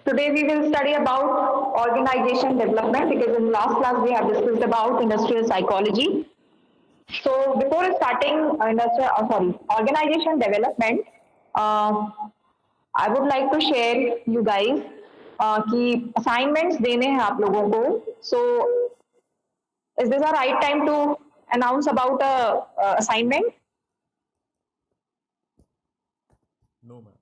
Today we will study about organization development because in last class we have discussed about industrial psychology. So before starting organization development, uh, I would like to share you guys कि assignments देने हैं आप लोगों को. So is this a right time to announce about a assignment? No ma'am.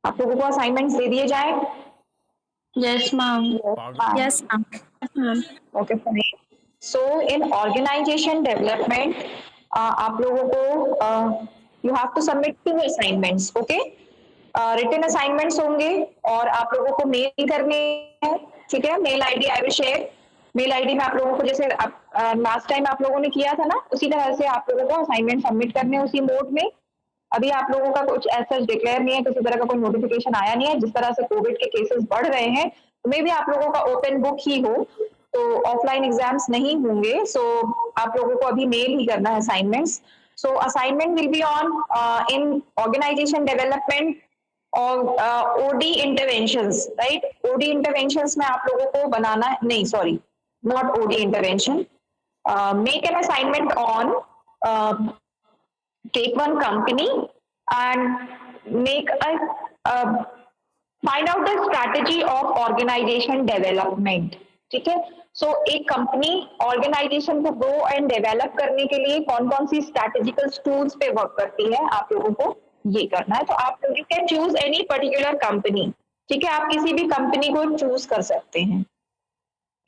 आप लोगों को assignments दे दिए जाए? Yes, ma'am. पागल Yes, ma'am. Ma'am. Okay, fine. So in organization development, आप लोगों को you have to submit 2 assignments, okay? Written assignments होंगे और आप लोगों को मेल करने हैं, ठीक है? Mail ID I will share. Mail ID में आप लोगों को जैसे लास्ट टाइम आप लोगों ने किया था ना, उसी तरह से आप लोगों को असाइनमेंट सबमिट करने हैं उसी मोड में. अभी आप लोगों का कुछ ऐसा डिक्लेयर नहीं है, किसी तरह का कोई नोटिफिकेशन आया नहीं है. जिस तरह से कोविड के केसेस बढ़ रहे हैं, मे भी आप लोगों का ओपन बुक ही हो, तो ऑफलाइन एग्जाम्स नहीं होंगे. सो आप लोगों को अभी मेल ही करना है assignments. So assignment will be on in organization development और OD interventions, right? OD interventions में आप लोगों को बनाना है, नहीं sorry, not OD intervention. Make an assignment on take one company and make find out the strategy of organization development. ठीक है? सो एक कंपनी ऑर्गेनाइजेशन को ग्रो एंड डेवलप करने के लिए कौन कौन सी स्ट्रैटेजिकल टूल्स पे वर्क करती है, आप लोगों को ये करना है. तो आप you can choose any particular company, ठीक है? आप किसी भी कंपनी को चूज कर सकते हैं,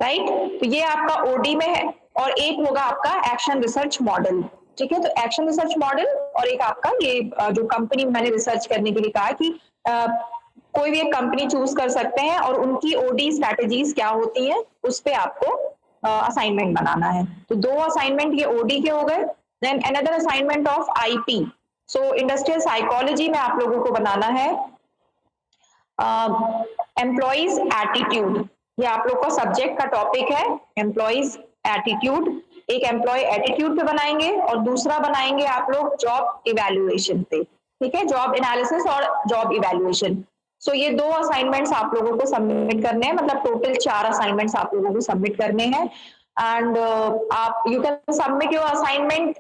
राइट? तो ये आपका ओडी में है और एक होगा आपका एक्शन रिसर्च मॉडल, ठीक है? तो एक्शन रिसर्च मॉडल और एक आपका ये जो कंपनी मैंने रिसर्च करने के लिए कहा कि कोई भी एक कंपनी चूज कर सकते हैं और उनकी ओडी स्ट्रैटेजीज क्या होती हैं, उस पे आपको असाइनमेंट बनाना है. तो 2 असाइनमेंट ये ओडी के हो गए. Then another assignment of IP. So industrial psychology में आप लोगों को बनाना है एम्प्लॉइज एटीट्यूड. ये आप लोग का सब्जेक्ट का टॉपिक है, एम्प्लॉइज एटीट्यूड. एक एम्प्लॉय एटीट्यूड पे बनाएंगे और दूसरा बनाएंगे आप लोग जॉब इवैल्यूएशन पे, ठीक है? जॉब एनालिसिस और जॉब इवैल्यूएशन. सो ये 2 असाइनमेंट्स आप लोगों को सबमिट करने हैं, मतलब टोटल 4 असाइनमेंट्स आप लोगों को सबमिट करने हैं. एंड आप you can submit your assignment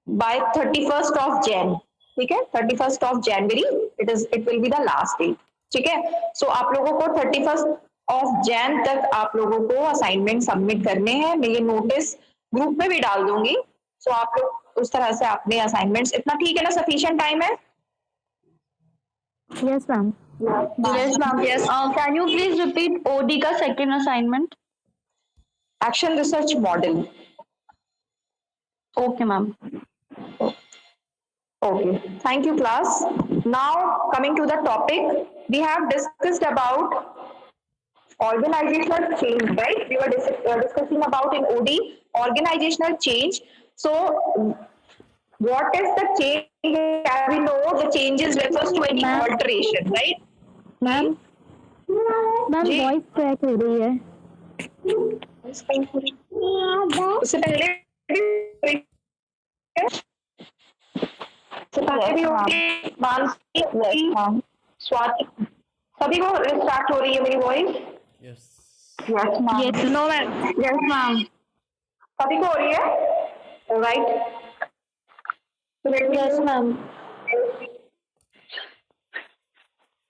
bye 31st of Jan, ठीक है? 31st of January it will be the last date, ठीक है? सो आप लोगों को 31st of Jan तक आप लोगों को असाइनमेंट सबमिट करने हैं. मैं ये नोटिस ग्रुप में भी डाल दूंगी. सो आप लोग उस तरह से अपने असाइनमेंट्स, इतना ठीक है ना? सफिशिएंट टाइम है? Yes, ma'am. Yes, ma'am. Yes. Can you please repeat OD का second assignment? Action research model. Okay, ma'am. Okay, thank you class. Now coming to the topic, we have discussed about organizational change, right? We were discussing about in OD organizational change. So what is the change? As we know, the changes refers to any alteration, right? Ma'am. Ma'am, ji. voice crack हो रही है. उससे पहले भी होगी मानसी, स्वाति, सभी को start हो रही है मेरी voice? Yes yes ma'am. Yes, no, ma'am. Yes, ma'am. सभी को हो रही है? राइट. Yes, ma'am.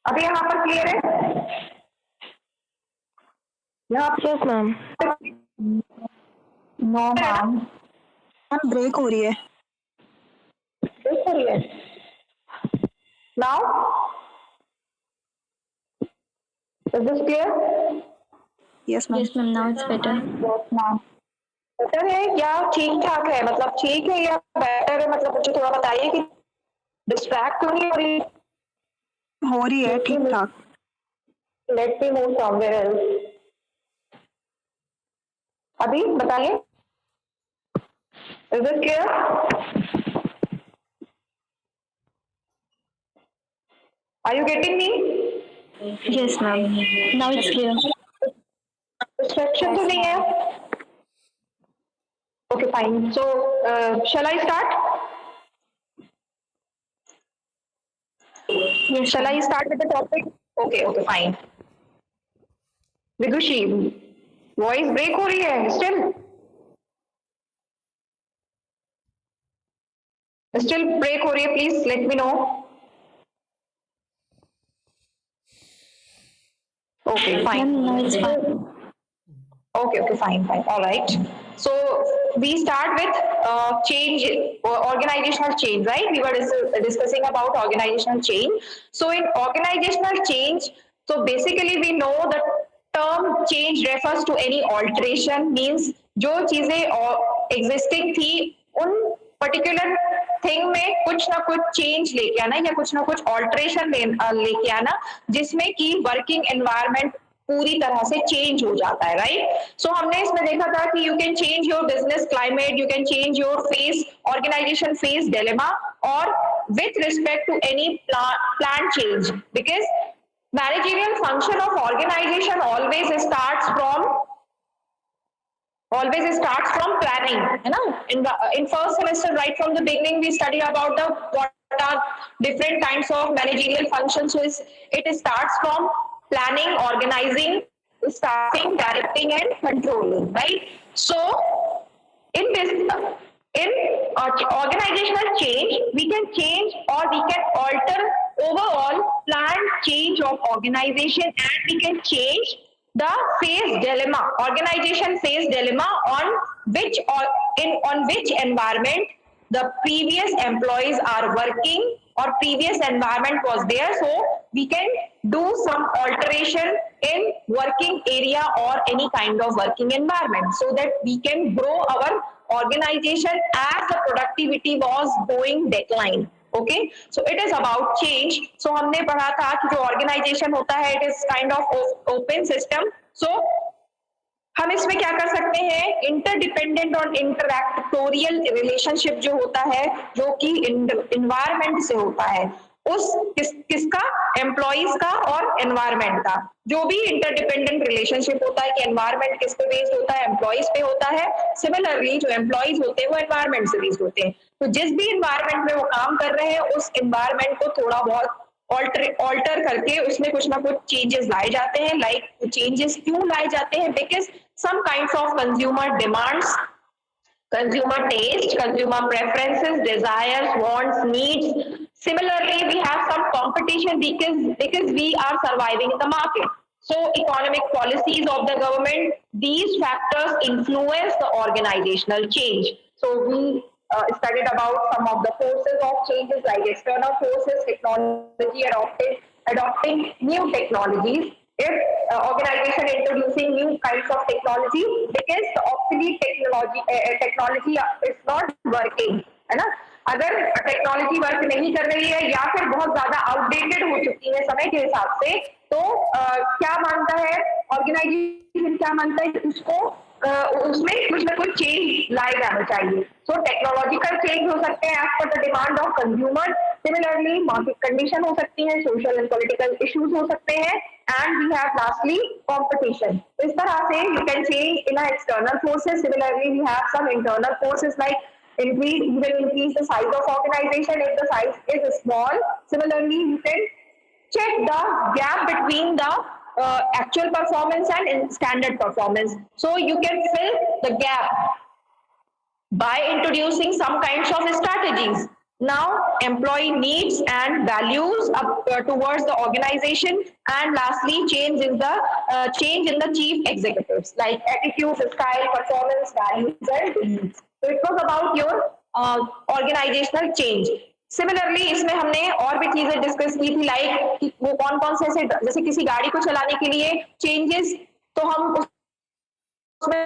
अभी यहाँ पर क्लियर है? यहाँ Yes, ma'am. No ma'am, Ma'am, break हो रही है. देख रही है now? Is this clear? Yes, ma'am. Yes, ma'am. Now it's better. Yes ma'am. Better है या ठीक ठाक है? मतलब ठीक है या बेटर है? मतलब मुझे थोड़ा बताइए कि डिस्ट्रैक्ट तो नहीं हो रही? हो रही है ठीक ठाक. Let me move somewhere else. अभी बताइए. Is this clear? Are you getting me? Yes, ma'am. Now it's clear. Distraction तो नहीं है? Okay fine. So shall I start? Yes, Shall I ma'am. start with the topic? Okay, fine. Vidushi, voice break हो रही है still break हो रही है, please let me know. Okay, fine. Ma'am, no, it's fine. Okay, fine. All right. So we start with change, organizational change, right? We were discussing about organizational change. So in organizational change, so basically we know the term change refers to any alteration, means जो चीजें existing थी उन particular thing में कुछ ना कुछ change लेके आना या कुछ ना कुछ ऑल्टरेशन लेके आना जिसमें कि वर्किंग एनवायरनमेंट पूरी तरह से चेंज हो जाता है, राइट. सो हमने इसमें देखा था कि you can change your business climate, you can change your face organization face dilemma और with respect to any plan change, because managerial function of organization always starts from planning, है ना. In first semester right from the beginning we study about the what are different kinds of managerial functions. So it starts from planning, organizing, staffing, directing and controlling, right. So in this in organizational change we can change or we can alter overall planned change of organization, and we can change the phase dilemma, organization phase dilemma on which or on which environment the previous employees are working or previous environment was there. So we can do some alteration in working area or any kind of working environment so that we can grow our organization as the productivity was going decline. Okay, so it is about change. So हमने पढ़ा था कि जो organization होता है it is kind of open system. So हम इसमें क्या कर सकते हैं, इंटरडिपेंडेंट और इंटरैक्टोरियल रिलेशनशिप जो होता है जो कि इन्वायरमेंट से होता है, उस किसका, एम्प्लॉइज का और एनवायरमेंट का. जो भी इंटरडिपेंडेंट रिलेशनशिप होता है कि एनवायरमेंट किस पे बेस्ड होता है, एम्प्लॉइज पे होता है. सिमिलरली जो एम्प्लॉइज होते हैं वो एनवायरमेंट से बेस्ड होते हैं. तो जिस भी इन्वायरमेंट में वो काम कर रहे हैं उस इन्वायरमेंट को थोड़ा बहुत ऑल्टर करके उसमें कुछ ना कुछ चेंजेस लाए जाते हैं. लाइक चेंजेस क्यों लाए जाते हैं, because some kinds of consumer demands, consumer taste, consumer preferences, desires, wants, needs. Similarly, we have some competition because we are surviving in the market. So economic policies of the government, these factors influence the organizational change. So we studied about some of the forces of changes like external forces, technology, adopting new technologies. If organization introducing new kinds of technology because the obsolete technology is not working, है ना. अगर technology work नहीं कर रही है या फिर बहुत ज्यादा आउटडेटेड हो चुकी है समय के हिसाब से, तो क्या मानता है ऑर्गेनाइजेशन, क्या मानता है उसको उसमें कुछ ना कुछ चेंज लाए जाना चाहिए. सो टेक्नोलॉजिकल चेंज हो सकते हैं as per the demand of consumer. Similarly market condition हो सकती है, सोशल एंड पॉलिटिकल इश्यूज हो सकते हैं, and we have lastly competition. इस तरह से you can change in external forces. Similarly, we have some internal forces like increase the size of organization if the size is small. Similarly, you can check the gap between the actual performance and standard performance. So you can fill the gap by introducing some kinds of strategies. Now, employee needs and values towards the organization, and lastly, change in the chief executives like attitude, style, performance, values, and needs. So it was about your organizational change. Similarly इसमें हमने और भी चीजें discuss की थी, like वो कौन कौन से ऐसे, जैसे किसी गाड़ी को चलाने के लिए चेंजेस, तो हम उसमें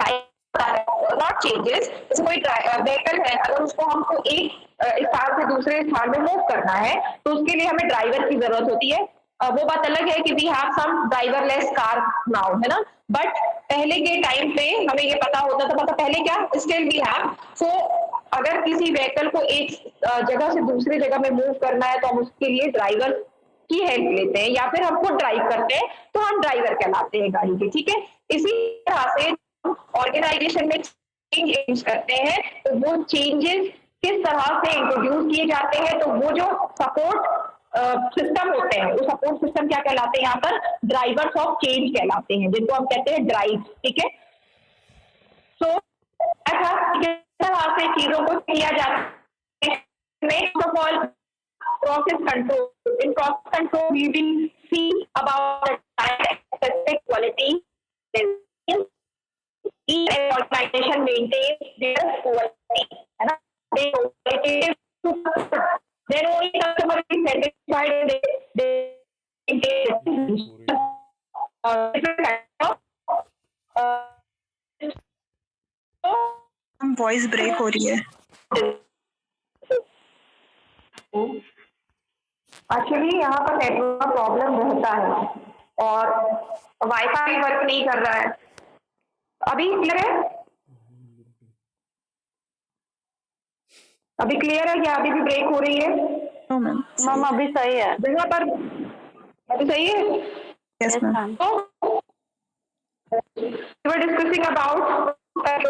नॉट चेंजेस, जैसे कोई व्हीकल है अगर उसको हमको एक स्थान से दूसरे स्थान में मूव करना है तो उसके लिए हमें ड्राइवर की जरूरत होती है. वो बात अलग है कि we have some driverless car now, है ना. बट पहले के टाइम पे हमें ये पता होता था, पता पहले क्या, स्टिल वी हैव. सो अगर किसी व्हीकल को एक जगह से दूसरी जगह में मूव करना है तो हम उसके लिए ड्राइवर की हेल्प लेते हैं या फिर हम खुद ड्राइव करते हैं तो हम ड्राइवर कहलाते हैं गाड़ी के, ठीक है. इसी तरह से ऑर्गेनाइजेशन में चेंज करते हैं तो वो चेंजेस किस तरह से इंट्रोड्यूस किए जाते हैं, तो वो जो सपोर्ट सिस्टम होते हैं, वो सपोर्ट सिस्टम क्या कहलाते हैं यहाँ पर, ड्राइवर्स ऑफ चेंज कहलाते हैं, जिनको हम कहते हैं ड्राइव, ठीक है। सो ऐसा से चीजों को किया जाता है। First of all, process control. In process control, we will see about the desired specific quality. Each organization maintains their quality. है ना? Their quality is then only customer is satisfied and they maintain different kind of voice break हो रही है। Actually यहाँ पर network का problem रहता है और वाईफाई वर्क नहीं कर रहा है। अभी क्लियर है? अभी क्लियर है या अभी भी ब्रेक हो रही है? मैम अभी सही है। जगह पर अभी सही है? Yes ma'am. We were discussing about यार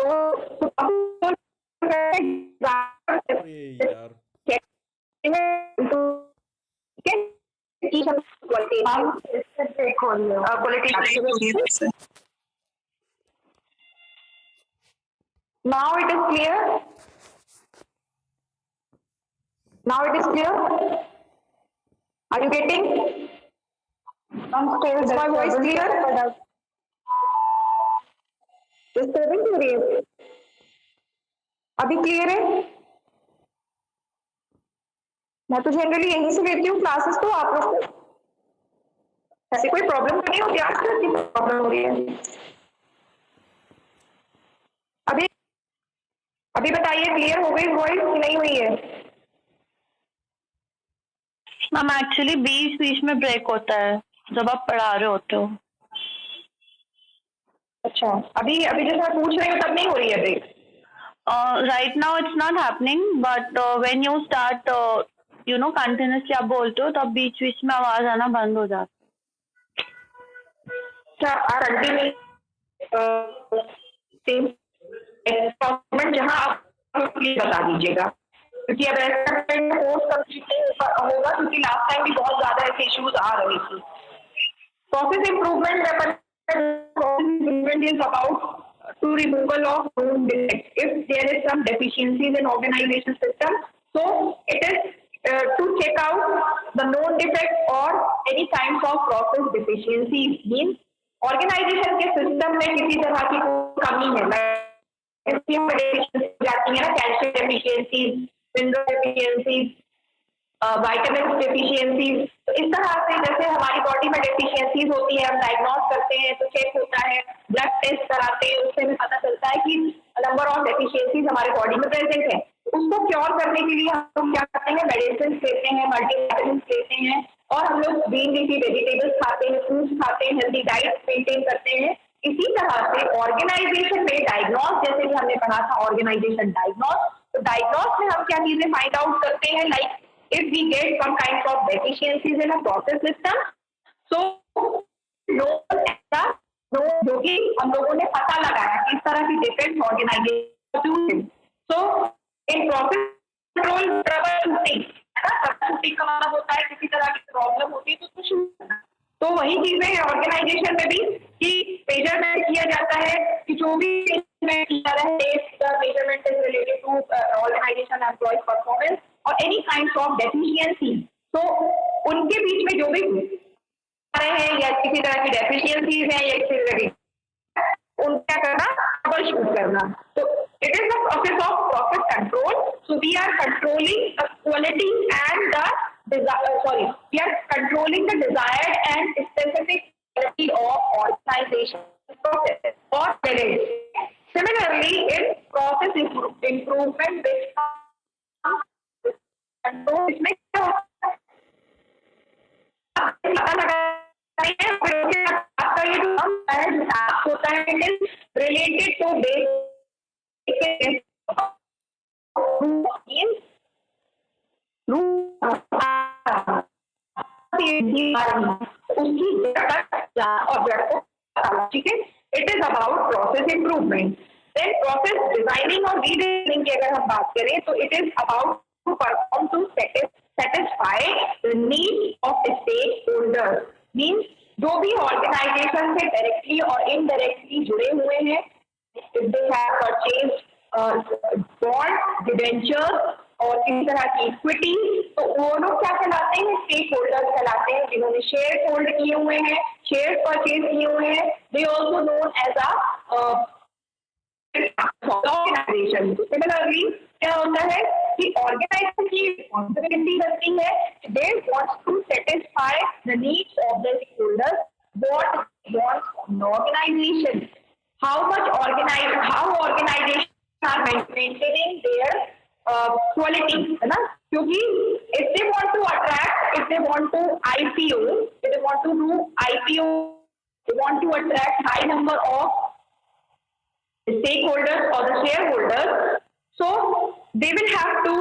Now it is clear. Now it is clear. Are you getting? Is my voice clear? Disturbing हो रही है? अभी क्लियर है? मैं तो जनरली यहीं से लेती हूँ क्लासेस, तो आप लोग को ऐसी कोई प्रॉब्लम तो नहीं होती, आज की प्रॉब्लम हो रही है। अभी अभी बताइए, क्लियर हो गई वॉइस कि नहीं हुई है? मैम एक्चुअली बीच बीच में ब्रेक होता है जब आप पढ़ा रहे होते हो। अच्छा, अभी अभी जैसे मैं पूछ रही हूँ तब नहीं हो रही है break? Right now it's not happening, but when you start continuously आप बोलते हो तब बीच बीच में आवाज आना बंद हो जाता है। जहाँ आप बता दीजिएगा, क्योंकि अब ऐसा कोर्स कंप्लीट नहीं होगा, क्योंकि लास्ट टाइम भी बहुत ज्यादा ऐसे इश्यूज आ रहे थे। Process improvement is about to removal of known defects if there is some deficiencies in organization system. So it is to check out the known defects or any kinds of process deficiencies. Means organization के system में किसी तरह की कमी है, जाती है ना, calcium deficiencies, mineral deficiencies, vitamin deficiencies. तो इस तरह से जैसे हमारी बॉडी में डेफिशिएंसीज होती है, हम डायग्नोस करते हैं तो चेक होता है, ब्लड टेस्ट कराते हैं, उससे हमें पता चलता है कि नंबर ऑफ डेफिशिएंसीज हमारे बॉडी में प्रेजेंट है। उसको क्योर करने के लिए हम लोग क्या करते हैं, मेडिसिन लेते हैं, मल्टीविटामिन लेते हैं, और हम लोग ग्रीन लीफी वेजिटेबल्स खाते हैं, फ्रूट्स खाते हैं, हेल्दी डाइट मेंटेन करते हैं। इसी तरह से ऑर्गेनाइजेशन में डायग्नोस, जैसे कि हमने पढ़ा था ऑर्गेनाइजेशन डायग्नोस, तो डायग्नोस में हम क्या चीजें फाइंड आउट करते हैं, like if we get some kinds of deficiencies in a process system, so जो कि हम लोगों ने पता लगाया कि इस तरह की defect organization. So in process control troubleshooting, है ना, ट्रबल शूटिंग का मतलब होता है किसी तरह की प्रॉब्लम होती है तो उसको शूट करना। तो वही चीजें हैं ऑर्गेनाइजेशन में भी, कि मेजरमेंट किया जाता है कि जो भी measurement is related to organization employee performance और एनी काइंड ऑफ डेफिशिएंसी। तो उनके बीच में जो भी रहे हैं या किसी तरह की डेफिशिएंसीज हैं या किसी तरह की, उनका करना, ट्रबल शूट करना। तो it is the process of process control. So we are controlling the quality and we are controlling the desired and specific quality of organization process or validity. Similarly, in process improvement, control इसमें क्या होता है, related to basic ठीक है। It is about process improvement. Then process designing और redesigning की अगर हम बात करें तो it is about to perform to satisfy the needs of stakeholders. Means जो भी ऑर्गेनाइजेशन से डायरेक्टली और इनडायरेक्टली जुड़े हुए हैं, if they have purchased bond, debenture और इस तरह की इक्विटी, तो वो लोग क्या कहलाते हैं? स्टेक होल्डर्स कहलाते हैं, जिन्होंने शेयर होल्ड किए हुए हैं, शेयर परचेज किए हुए हैं. They also known as a organization. Similarly क्या होता है कि ऑर्गेनाइजेशन की रिस्पॉन्सिबिलिटी बनती है, they wants to satisfy the needs of the stakeholders. What wants an organization, how organizations are maintaining their quality, है ना? क्योंकि if they want to attract, if they want to IPO, if they want to do IPO, they want to attract high number of stakeholders or the shareholders, so they will have to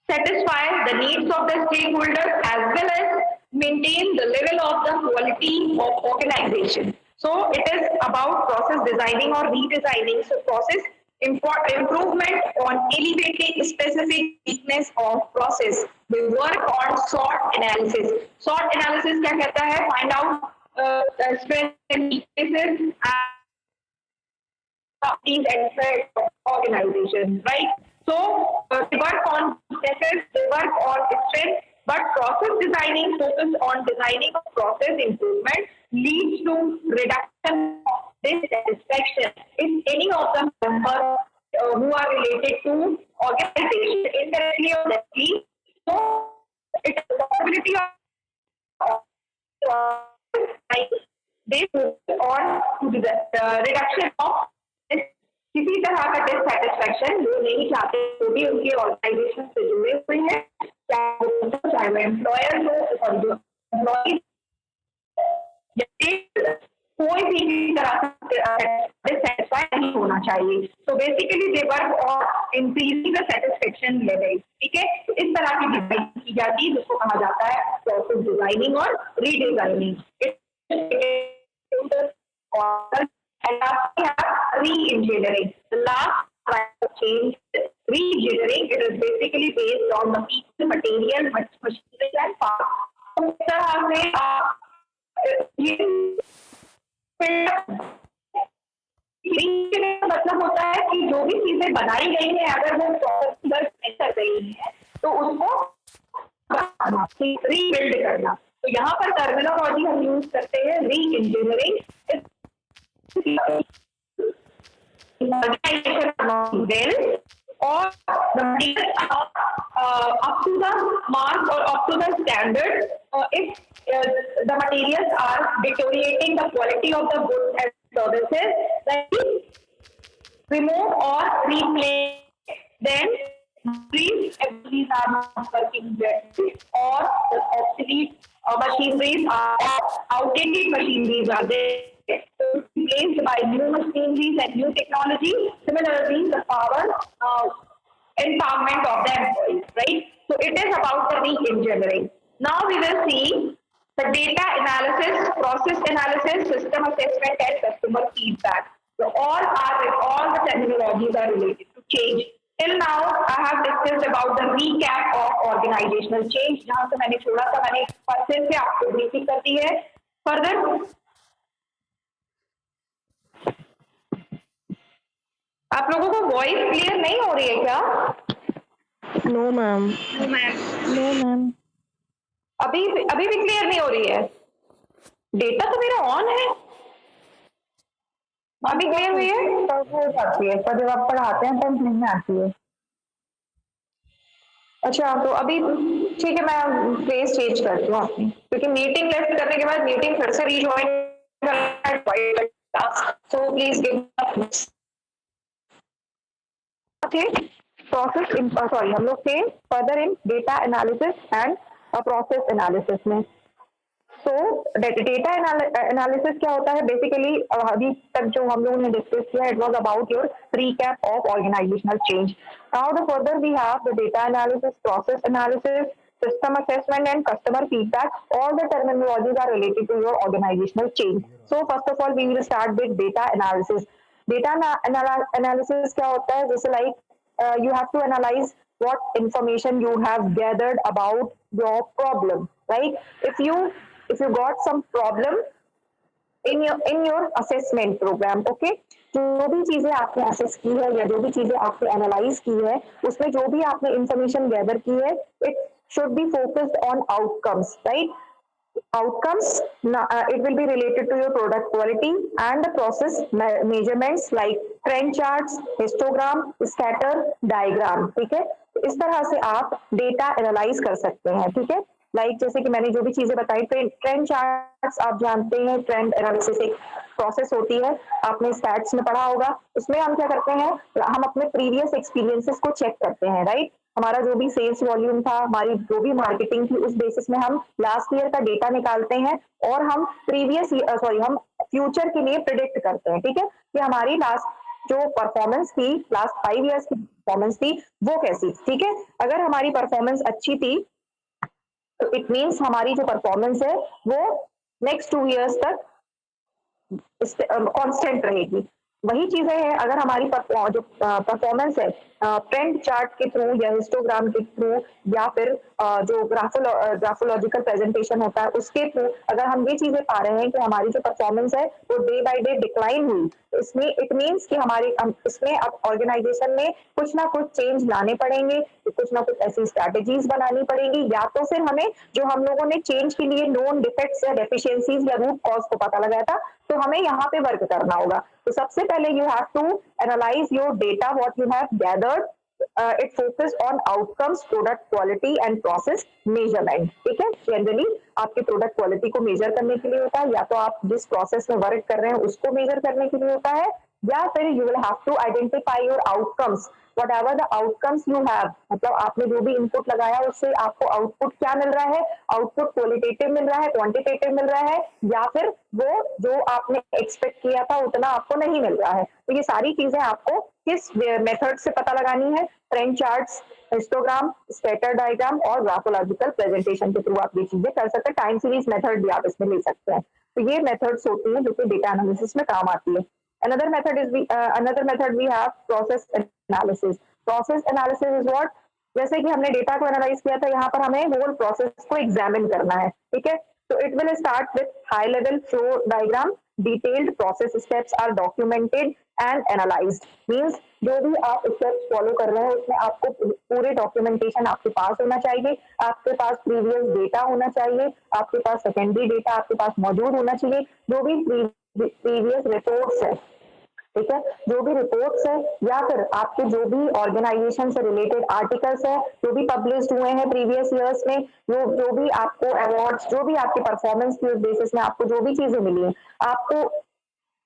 satisfy the needs of the stakeholders as well as maintain the level of the quality of organization. So it is about process designing or redesigning. So process improvement on elevating specific weakness of process. We work on SWOT analysis. SWOT analysis क्या कहता है? Find out the strengths and weaknesses these aspects of organization, right? So they work on processes, they work on strength, but process designing focus on designing a process improvement leads to reduction of dissatisfaction in any of the members who are related to organization indirectly or directly. So it's a possibility of they focus on reduction of किसी तरह का dissatisfaction वो नहीं चाहते, जो भी उनके organisation से जुड़े हुए हैं, चाहे वो एम्प्लॉयर हो और जो एम्प्लॉय, कोई भी तरह का डिससेटिस्फाई नहीं होना चाहिए. तो basically they work on increasing the satisfaction level. ठीक है, इस तरह की डिजाइन की जाती है जिसको कहा जाता है प्रोसेस डिजाइनिंग और redesigning. And last we have re-engineering. The last type of change, re-engineering, it is basically based on the people, material, machinery and parts. तो इस तरह से re-engineering का मतलब होता है कि जो भी चीजें बनाई गई हैं, अगर वो प्रोसेस कर रही है तो उसको रीबिल्ड करना. तो यहाँ पर टर्मिनोलॉजी हम यूज करते हैं री-इंजीनियरिंग. Well, or the materials are up to the mark or up to the standard. If the materials are deteriorating the quality of the goods and services, then remove or replace. Then these are not working well, or the obsolete machineries are outdated machineries are there. Replaced by new machineries and new technology. Similarly, the power empowerment of the employees, right? So it is about the re-engineering. Now we will see the data analysis, process analysis, system assessment, and customer feedback. So all the terminologies are related to change. Till now, I have discussed about the recap of organizational change. जहाँ से मैंने छोड़ा था, मैंने फिर से आपको briefing कर दी है. Further, आप लोगों को वॉइस क्लियर नहीं हो रही है क्या? No ma'am. No ma'am. अभी भी क्लियर नहीं हो रही है. डेटा तो मेरा ऑन है. अभी क्लियर हुई है? तब हो जाती है, पर जब आप पढ़ाते हैं तब नहीं आती है. अच्छा, तो अभी ठीक है, मैं प्लेस चेंज करती हूँ अपनी, क्योंकि मीटिंग लेफ्ट करने के बाद मीटिंग फिर से रीजॉइन करना. So please give. Process sorry हम लोग थे further in data analysis and process analysis में. सो डेटा एनालिसिस क्या होता है? बेसिकली अभी तक जो हम लोगों ने डिस्कस किया, it was about your recap of organizational change. Now the further we have the data analysis, process analysis, system assessment and customer feedback. All the terminologies are related to your organizational change. So first of all we will start with data analysis. Data analysis क्या होता है? जैसे like you have to analyze what information you have gathered about your problem, right? If you got some problem in your assessment program, okay, जो भी चीजें आपने assess की है या जो भी चीजें आपने एनालाइज की है, उसमें जो भी आपने इंफॉर्मेशन गैदर की है, it should be focused on outcomes, right? Outcomes, it will be related to your product quality and the process measurements like trend charts, histogram, scatter diagram, ठीक है? तो इस तरह से आप डेटा एनालाइज कर सकते हैं, ठीक है? लाइक जैसे कि मैंने जो भी चीजें बताई, ट्रेंड चार्ट्स आप जानते हैं, ट्रेंड एनालिसिस एक प्रोसेस होती है, आपने स्टैट्स में पढ़ा होगा। उसमें हम क्या करते हैं, हम अपने प्रीवियस एक्सपीरियंसेस को चेक करते हैं, राइट? हमारा जो भी सेल्स वॉल्यूम था, हमारी जो भी मार्केटिंग थी, उस बेसिस में हम लास्ट ईयर का डेटा निकालते हैं और हम हम फ्यूचर के लिए प्रिडिक्ट करते हैं, ठीक है? कि हमारी लास्ट जो परफॉर्मेंस थी, लास्ट 5 ईयर्स की परफॉर्मेंस थी, वो कैसी, ठीक है? अगर हमारी परफॉर्मेंस अच्छी थी तो इट मीन्स हमारी जो परफॉर्मेंस है वो नेक्स्ट 2 ईयर्स तक कांस्टेंट रहेगी। वही चीजें हैं, अगर हमारी जो परफॉर्मेंस है ट्रेंड चार्ट के थ्रू या हिस्टोग्राम के थ्रू या फिर जो ग्राफोलॉजिकल प्रेजेंटेशन होता है उसके थ्रू, अगर हम ये चीजें पा रहे हैं कि हमारी जो परफॉर्मेंस है वो डे बाय डे डिक्लाइन हुई, इसमें इट मीन्स कि हमारे इसमें अब ऑर्गेनाइजेशन में कुछ ना कुछ चेंज लाने पड़ेंगे, कुछ ना कुछ ऐसी स्ट्रैटेजीज बनानी पड़ेंगी, या तो फिर हमें जो हम लोगों ने चेंज के लिए नोन डिफेक्ट्स या डेफिशिएंसीज या रूट कॉज को पता लगाया था, तो हमें यहाँ पे वर्क करना होगा। तो सबसे पहले you have to analyze your data what you have gathered, it focus on outcomes, product quality and process measurement, ठीक है? जनरली आपके प्रोडक्ट क्वालिटी को मेजर करने के लिए होता है, या तो आप जिस प्रोसेस में वर्क कर रहे हैं उसको मेजर करने के लिए होता है, या फिर you will have to identify your outcomes, whatever the outcomes you have, मतलब आपने जो भी इनपुट लगाया उससे आपको आउटपुट क्या मिल रहा है, आउटपुट क्वालिटेटिव मिल रहा है, क्वांटिटेटिव मिल रहा है, या फिर वो जो आपने एक्सपेक्ट किया था उतना आपको नहीं मिल रहा है। तो ये सारी चीजें आपको किस मेथड से पता लगानी है? Trend charts, histogram, scatter diagram और ग्राफोलॉजिकल प्रेजेंटेशन के थ्रू आप ये चीजें कर सकते हैं। टाइम सीरीज मेथड भी आप इसमें ले सकते हैं। तो ये मेथड्स होती हैं जो कि डेटा एनालिसिस में काम आती है। Another method we have process analysis. Process analysis is what? जैसे कि हमने डेटा को एनालाइज किया था, यहाँ पर हमें होल प्रोसेस को एग्जामिन करना है, ठीक है? तो it will start with high level flow diagram, detailed process steps are documented and analyzed. Means जो भी आप स्टेप्स फॉलो कर रहे हैं उसमें आपको पूरे डॉक्यूमेंटेशन आपके पास होना चाहिए, आपके पास प्रीवियस डेटा होना चाहिए, आपके पास सेकेंडरी डेटा आपके पास मौजूद होना चाहिए, जो भी प्रीवियस रिपोर्ट्स है, ठीक है? जो भी रिपोर्ट्स है या फिर आपके जो भी ऑर्गेनाइजेशन से रिलेटेड आर्टिकल्स है जो भी पब्लिश हुए हैं प्रीवियस ईयर्स में, जो भी आपको अवार्ड्स, जो भी आपकी परफॉर्मेंस की बेसिस में आपको जो भी चीजें मिली हैं, आपको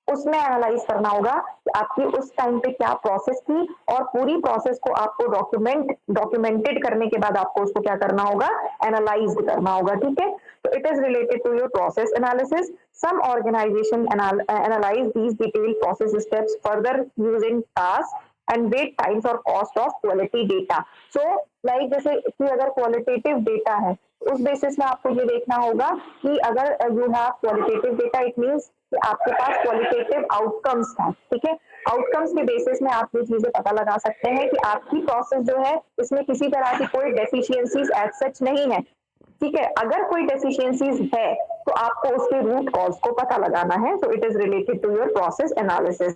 उसमें एनालाइज करना होगा कि आपकी उस टाइम पे क्या प्रोसेस थी, और पूरी प्रोसेस को आपको डॉक्यूमेंटेड करने के बाद आपको उसको क्या करना होगा? एनालाइज करना होगा, ठीक है? तो it is related to your process analysis. Some organization analyze these detailed process steps further using tasks and wait times or cost of quality data. So like जैसे कि अगर क्वालिटेटिव डेटा है उस बेसिस में आपको ये देखना होगा कि अगर you have qualitative data, it means कि आपके पास क्वालिटेटिव आउटकम्स हैं, ठीक है? आउटकम्स के बेसिस में आप ये चीजें पता लगा सकते हैं कि आपकी प्रोसेस जो है इसमें किसी तरह की कोई डेफिशिएंसीज एज सच नहीं है, ठीक है? अगर कोई डेफिशिएंसीज है तो आपको उसके रूट कॉज को पता लगाना है. So it is related to your process analysis.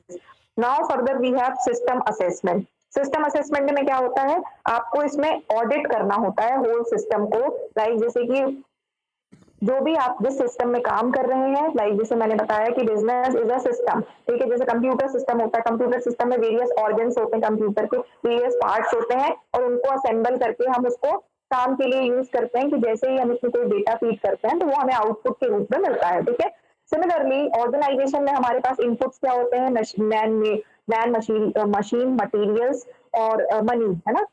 Now further we have system assessment. System assessment में क्या होता है? आपको इसमें ऑडिट करना होता है होल सिस्टम को. लाइक जैसे कि जो भी आप जिस सिस्टम में काम कर रहे हैं, लाइक जैसे मैंने बताया कि बिजनेस इज अ सिस्टम, ठीक है? जैसे कंप्यूटर सिस्टम होता है, कंप्यूटर सिस्टम में वेरियस ऑर्गन्स होते हैं, कंप्यूटर के वेरियस पार्ट्स होते हैं, और उनको असेंबल करके हम उसको काम के लिए यूज करते हैं कि जैसे ही हम इसमें कोई डेटा फीड करते हैं तो वो हमें आउटपुट के रूप में मिलता है, ठीक है? सिमिलरली ऑर्गेनाइजेशन में हमारे पास इनपुट्स क्या होते हैं? मैन मशीन मटीरियल्स और मनी, है ना?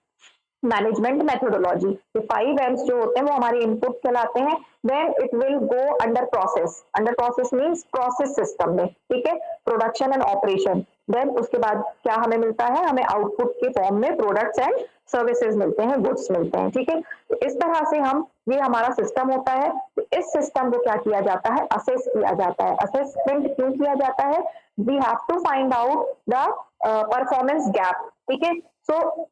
Management methodology. ये 5 M's जो होते हैं वो हमारे इनपुट कहलाते हैं. Then it will go under process. Under process means process system में, ठीक है? Production and operation. देन उसके बाद क्या हमें मिलता है? हमें आउटपुट के फॉर्म में प्रोडक्ट्स एंड सर्विसेज मिलते हैं, गुड्स मिलते हैं, ठीक है? तो इस तरह से हम, ये हमारा सिस्टम होता है. तो इस सिस्टम को क्या किया जाता है? असेस किया जाता है. असेसमेंट क्यों किया जाता है? We have to find out the performance gap, ठीक है? सो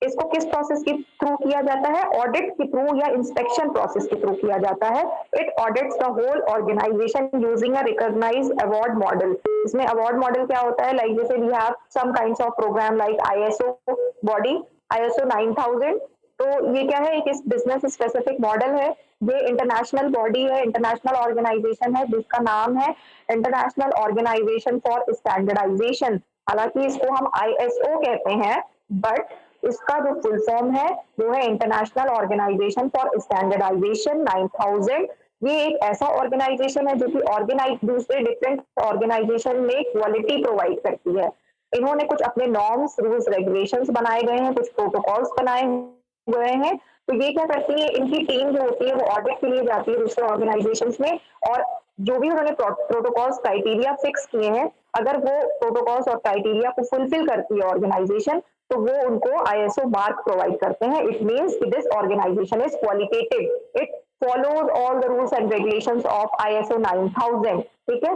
इसको किस प्रोसेस के थ्रू किया जाता है? ऑडिट के थ्रू या इंस्पेक्शन प्रोसेस के थ्रू किया जाता है. It audits the whole organization using a recognized award model. इसमें अवार्ड मॉडल क्या होता है? लाइक जैसे we have some kinds of program like ISO body, ISO 9000. तो ये क्या है? एक बिजनेस स्पेसिफिक मॉडल है. ये इंटरनेशनल बॉडी है, इंटरनेशनल ऑर्गेनाइजेशन है जिसका नाम है इंटरनेशनल ऑर्गेनाइजेशन फॉर स्टैंडर्डाइजेशन. हालांकि इसको हम ISO कहते हैं, बट इसका जो फुल फॉर्म है वो है इंटरनेशनल ऑर्गेनाइजेशन फॉर स्टैंडर्डाइजेशन 9000. ये एक ऐसा ऑर्गेनाइजेशन है जो कि ऑर्गेनाइज दूसरे डिफरेंट ऑर्गेनाइजेशन में क्वालिटी प्रोवाइड करती है. इन्होंने कुछ अपने नॉर्म्स, रूल्स, रेगुलेशंस बनाए गए हैं, कुछ प्रोटोकॉल्स बनाए हुए हैं. तो ये क्या करती है? इनकी टीम जो होती है वो ऑडिट के लिए जाती है दूसरे ऑर्गेनाइजेशंस में, और जो भी उन्होंने प्रोटोकॉल्स क्राइटेरिया फिक्स किए हैं, अगर वो प्रोटोकॉल्स और क्राइटेरिया को फुलफिल करती है ऑर्गेनाइजेशन, तो वो उनको ISO मार्क प्रोवाइड करते हैं. इट मीन्स कि this organization is qualitative. It follows all the rules and regulations of ISO 9000. ठीक है,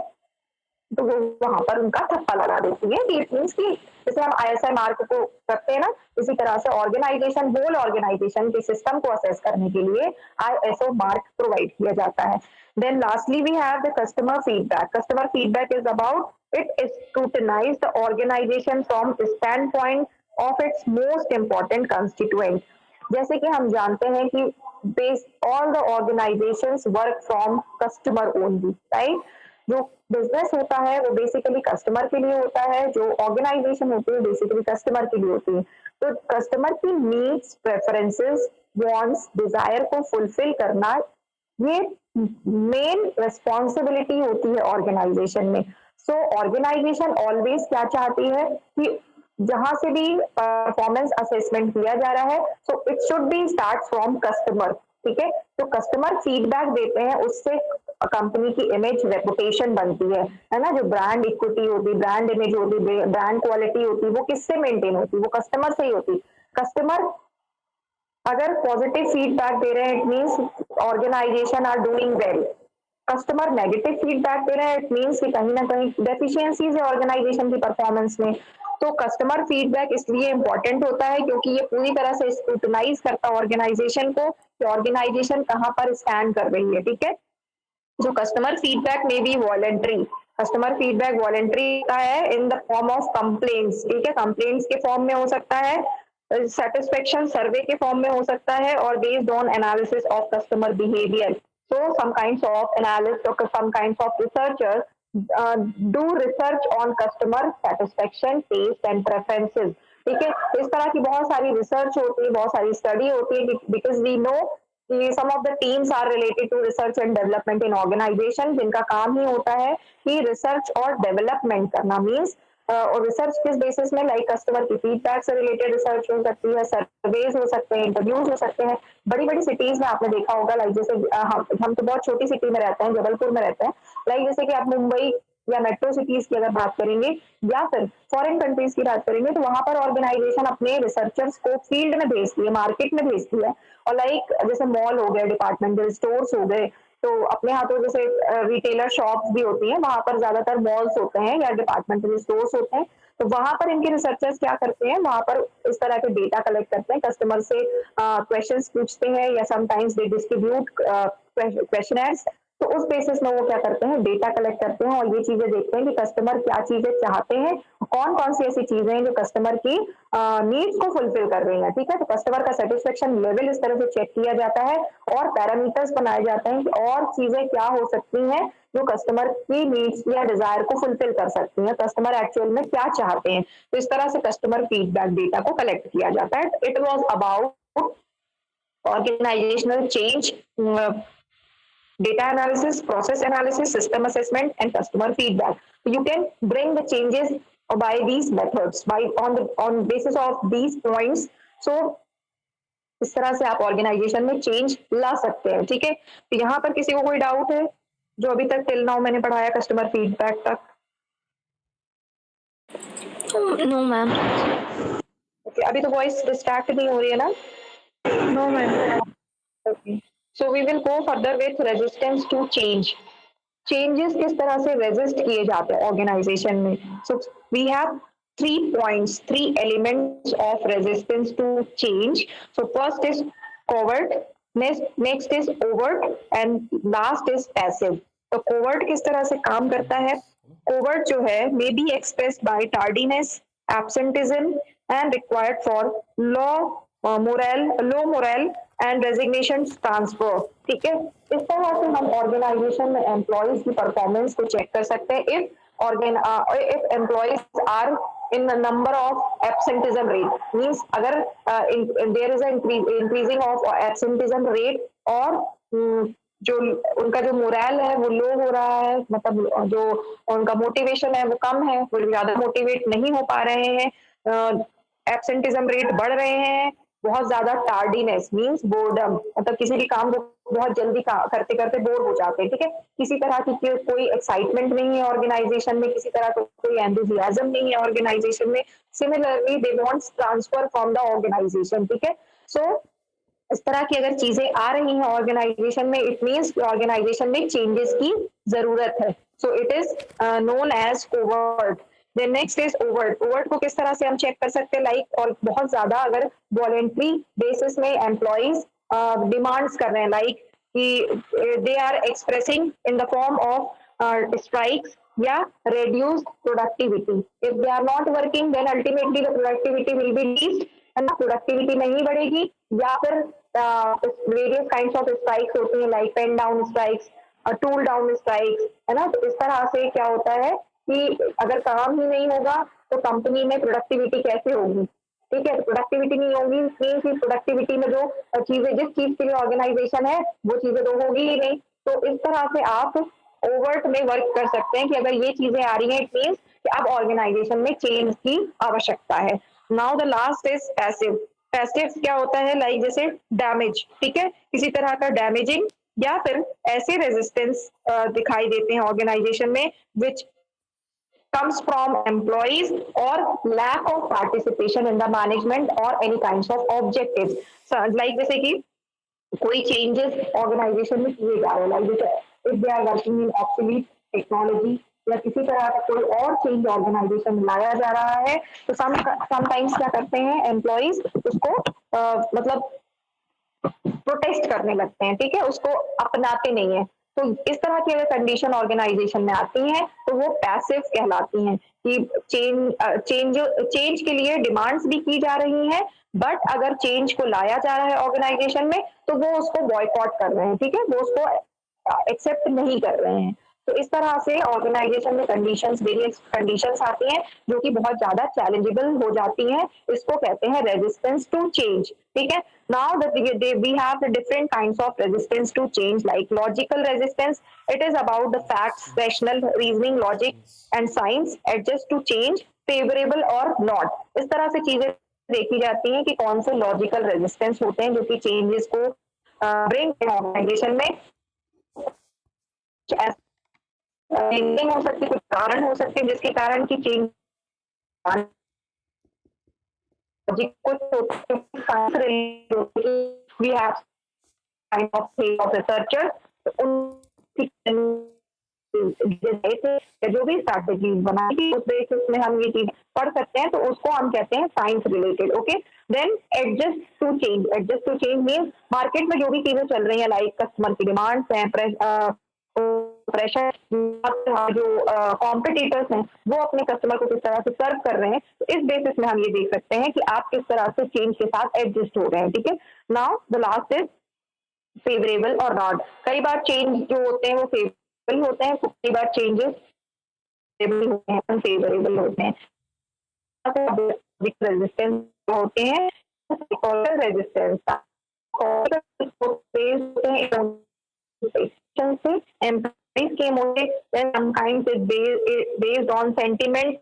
तो वो वहां पर उनका ठप्पा लगा देती है. इट मीन्स कि जैसे हम ISI मार्क को करते हैं ना, इसी तरह से ऑर्गेनाइजेशन, होल ऑर्गेनाइजेशन के सिस्टम को असेस करने के लिए ISO मार्क प्रोवाइड किया जाता है. Then lastly we have the customer feedback. Customer feedback is about it scrutinize the organization from standpoint of its most important constituent. जैसे कि हम जानते हैं कि base all the organizations work from customer only, right. जो business होता है वो बेसिकली कस्टमर के लिए होता है, जो ऑर्गेनाइजेशन होती है बेसिकली कस्टमर के लिए होती है. तो कस्टमर की नीड्स, प्रेफरेंसेस, वांट्स, डिजायर को फुलफिल करना ये मेन रिस्पॉन्सिबिलिटी होती है ऑर्गेनाइजेशन में. सो ऑर्गेनाइजेशन ऑलवेज क्या चाहती है कि जहां से भी परफॉर्मेंस असेसमेंट किया जा रहा है, so it should B start from customer. ठीक है, तो कस्टमर फीडबैक देते हैं, उससे कंपनी की इमेज, रेपुटेशन बनती है ना. जो ब्रांड इक्विटी होती, ब्रांड इमेज होती, ब्रांड क्वालिटी होती, वो किससे मेंटेन होती? वो कस्टमर से ही होती. कस्टमर अगर पॉजिटिव फीडबैक दे रहे हैं, it means organization are doing well. Customer negative feedback दे रहे हैं, इट मीन्स कि कहीं ना कहीं डेफिशिएंसीज है ऑर्गेनाइजेशन की परफॉर्मेंस में. तो कस्टमर फीडबैक इसलिए इंपॉर्टेंट होता है क्योंकि ये पूरी तरह से स्क्रूटनाइज करता है ऑर्गेनाइजेशन को कि ऑर्गेनाइजेशन कहाँ पर स्टैंड कर रही है. ठीक है, जो कस्टमर फीडबैक में be voluntary. Customer feedback voluntary का है in the form of complaints. ठीक है, कंप्लेंट्स के फॉर्म में हो सकता है, सेटिस्फेक्शन सर्वे के फॉर्म में हो सकता है, और based on analysis of customer behaviour. So some kinds of analyst और some kinds of researchers do research on customer satisfaction, test and preferences. ठीक है, इस तरह की बहुत सारी रिसर्च होती है, बहुत सारी स्टडी होती है, because we know some of the teams are related to research and development in organization, जिनका काम ही होता है कि रिसर्च और डेवलपमेंट करना. मीन्स और रिसर्च किस बेसिस में? लाइक कस्टमर की फीडबैक से रिलेटेड रिसर्च हो सकती है, सर्वेज हो सकते हैं, इंटरव्यूज हो सकते हैं. बड़ी बड़ी सिटीज में आपने देखा होगा, लाइक जैसे हम तो बहुत छोटी सिटी में रहते हैं, जबलपुर में रहते हैं. लाइक जैसे कि आप मुंबई या मेट्रो सिटीज की अगर बात करेंगे या फिर फॉरेन कंट्रीज की बात करेंगे, तो वहां पर ऑर्गेनाइजेशन अपने रिसर्चर्स को फील्ड में भेजती है, मार्केट में भेजती है. और लाइक जैसे मॉल हो गए, डिपार्टमेंटल स्टोर्स हो गए, तो अपने यहाँ तो जैसे रिटेलर शॉप्स भी होती हैं, वहां पर ज्यादातर मॉल्स होते हैं या डिपार्टमेंटल स्टोर्स होते हैं. तो वहां पर इनके रिसर्चर्स क्या करते हैं? वहां पर इस तरह के डेटा कलेक्ट करते हैं, कस्टमर से क्वेश्चंस पूछते हैं, या समटाइम्स दे डिस्ट्रीब्यूट क्वेश्चनर्स. तो उस बेसिस में वो क्या करते हैं? डेटा कलेक्ट करते हैं, और ये चीजें देखते हैं कि कस्टमर क्या चीजें चाहते हैं, कौन कौन सी ऐसी चीजें हैं जो कस्टमर की नीड्स को फुलफिल कर रही हैं. ठीक है, तो कस्टमर का सेटिस्फेक्शन लेवल इस तरह से चेक किया जाता है, और पैरामीटर्स बनाए जाते हैं कि और चीजें क्या हो सकती हैं जो कस्टमर की नीड्स या डिजायर को फुलफिल कर सकती हैं, कस्टमर एक्चुअल में क्या चाहते हैं. तो इस तरह से कस्टमर फीडबैक डेटा को कलेक्ट किया जाता है. It was about organizational change, data analysis, process analysis, system assessment, and customer feedback. So you can bring the changes by these methods, by on basis of these points. So इस तरह से आप organisation में change ला सकते हैं. ठीक है, तो यहाँ पर किसी को कोई डाउट है जो अभी तक टिल नाउ मैंने पढ़ाया कस्टमर फीडबैक तक? No, ma'am. ओके, अभी तो वॉइस डिस्ट्रैक्ट नहीं हो रही है ना? No, ma'am. Okay, so we will go further with resistance to change. Changes किस तरह से रेजिस्ट किए जाते हैं ऑर्गेनाइजेशन में? So we have three points, three elements of resistance to change. So first is covert, next is overt, and last is passive. तो covert किस तरह से काम करता है? Covert जो है may be expressed by tardiness, absenteeism, and required for low morale and resignation transfer. ठीक है, इस तरह से हम ऑर्गेनाइजेशन में एम्प्लॉयज की परफॉर्मेंस को चेक कर सकते हैं if employees are in the number of absenteeism rate, means अगर there is a increasing of absenteeism rate और जो उनका जो मोरल है वो लो हो रहा है, मतलब जो उनका मोटिवेशन है वो कम है, वो ज्यादा मोटिवेट नहीं हो पा रहे हैं, एब्सेंटिज्म रेट बढ़ रहे हैं, बहुत ज्यादा टार्डीनेस मींस बोर्डम, मतलब किसी भी काम को बहुत जल्दी करते करते बोर हो जाते हैं, ठीक है, किसी तरह की कोई एक्साइटमेंट नहीं है ऑर्गेनाइजेशन में, किसी तरह का कोई एंथुसियाज्म नहीं है ऑर्गेनाइजेशन में, similarly they wants transfer from the organization, ठीक है। सो इस तरह की अगर चीजें आ रही हैं ऑर्गेनाइजेशन में, इट मींस ऑर्गेनाइजेशन में चेंजेस की जरूरत है। So it is known as covert. Then next is overt. Overt को किस तरह से हम चेक कर सकते हैं, लाइक और बहुत ज्यादा अगर वॉलेंट्री बेसिस में एम्प्लॉइज डिमांड्स कर रहे हैं, लाइक कि they are expressing in the form of strikes या reduced productivity. If they are not working, then ultimately the productivity will be least, है ना, प्रोडक्टिविटी नहीं बढ़ेगी, या फिर वेरियस काइंड्स ऑफ स्ट्राइक्स होती हैं, like pen down strikes, tool down strikes, है ना। तो इस तरह से क्या होता है कि अगर काम ही नहीं होगा तो कंपनी में प्रोडक्टिविटी कैसे होगी, ठीक है। तो प्रोडक्टिविटी नहीं होगी, मीन्स की प्रोडक्टिविटी में जो चीजें जिस चीज के लिए ऑर्गेनाइजेशन है वो चीजें तो होगी ही नहीं। तो इस तरह से आप ओवर्ट में वर्क कर सकते हैं कि अगर ये चीजें आ रही हैं, इट मीन्स कि अब ऑर्गेनाइजेशन में चेंज की आवश्यकता है। Now the last is passive. Passive क्या होता है, लाइक जैसे डैमेज, ठीक है, किसी तरह का डैमेजिंग या फिर ऐसे रेजिस्टेंस दिखाई देते हैं ऑर्गेनाइजेशन में विच comes from employees or lack of participation in the management or any kinds of objectives. So, like जैसे कि कोई चेंजेस ऑर्गेनाइजेशन में किए जा रहे हैं, लाइक जैसे if they are working in obsolete technology या किसी तरह का कोई और चेंज ऑर्गेनाइजेशन में लाया जा रहा है, तो समटाइम्स क्या करते हैं एम्प्लॉइज उसको मतलब प्रोटेस्ट करने लगते हैं, ठीक है, उसको अपनाते नहीं है। तो इस तरह की अगर कंडीशन ऑर्गेनाइजेशन में आती है तो वो पैसिव कहलाती हैं कि चेंज के लिए डिमांड्स भी की जा रही हैं, बट अगर चेंज को लाया जा रहा है ऑर्गेनाइजेशन में तो वो उसको बॉयकॉट कर रहे हैं, ठीक है, वो उसको एक्सेप्ट नहीं कर रहे हैं। तो इस तरह से ऑर्गेनाइजेशन में कंडीशंस, वेरियस कंडीशंस आती हैं जो कि बहुत ज्यादा चैलेंजेबल हो जाती हैं, इसको कहते हैं रेजिस्टेंस टू चेंज, ठीक है। Now we have the different kinds of resistance to change, like logical resistance. It is about the facts, rational reasoning, logic and science adjust to change, favorable or not. इस तरह से चीजें देखी जाती हैं कि कौन से लॉजिकल रेजिस्टेंस होते हैं जो कि चेंजेस को ब्रिंग ऑर्गेनाइजेशन में हो सकती है, कुछ कारण हो सकते हैं जिसके कारण की change we have kind of researchers, जो भी स्ट्रैटेजी बनाई उस बेसिस में हम ये चीज पढ़ सकते हैं, तो उसको हम कहते हैं science related. Okay, then adjust to change. Adjust to change means market में जो भी चीजें चल रही हैं, लाइक कस्टमर की डिमांड्स हैं, प्रेशर, जो कॉम्पिटिटर्स हैं वो अपने कस्टमर को किस तरह से सर्व कर रहे हैं, तो इस बेसिस में हम ये देख सकते हैं कि आप किस तरह से चेंज के साथ एडजस्ट हो रहे हैं, ठीक है। Now the last is favourable और नॉट। कई बार चेंज जो होते हैं वो फेवरेबल होते हैं, कई बार चेंजेस होते हैं, अनफेवरेबल होते हैं। रेजिस्टेंस होते हैं, रेजिस्टेंस के motive, then sometimes it's based on sentiment